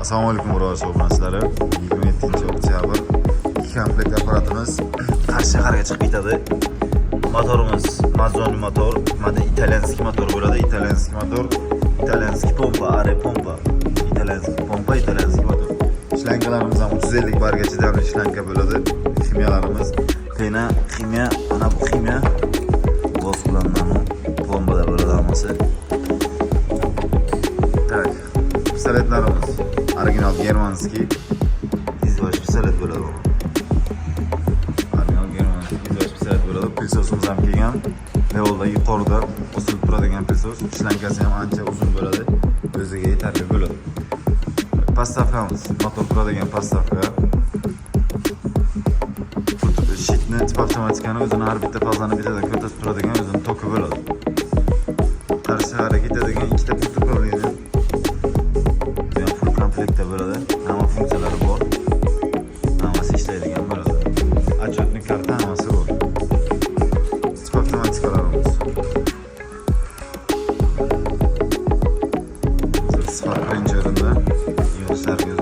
Assalomu alaykum birodar obunachilar. 27-oktyabr 2 komplekt apparatimiz Qarshi shaharga chiqib ketadi. Motorimiz Mazzoni motor, mana italyanskiy motor bo'ladi. Italyanskiy motor, italyanskiy pompa, are pompa, italyanskiy motor. Shlankalarimiz ham 350 barga chidamli shlanka bo'ladi. Ximiyalarimiz ximiya, ana bu ximiya gaz bilan bombada bo'ladi hammasi. Tak, pistoletlarimiz original germanskiy izvosh pistolet bo'ladi. Original germanskiy izvosh pistolet bo'ladi. Pilsosimiz ham kelgan. Levolda yuqorida osilib turadigan pilsos. Shlankasi ham ancha uzun bo'ladi. O'ziga yetarli bo'ladi. Pastavkamiz, motor turadigan pastavka. Shitni tip avtomatikani o'zini har bitta fazani bittadan ko'rsatib turadigan o'zini toki bo'ladi. Qarshi shaharga ketadigan ikkita pultli upravleniya. Bu ham full komplektda bo'ladi. Hamma funksiyalari bor. Hammasi ishlaydigan bo'ladi. Отчетный karta hammasi bor. Tip avtomatikalarimiz. Spark Ranger'da yig'ishlarga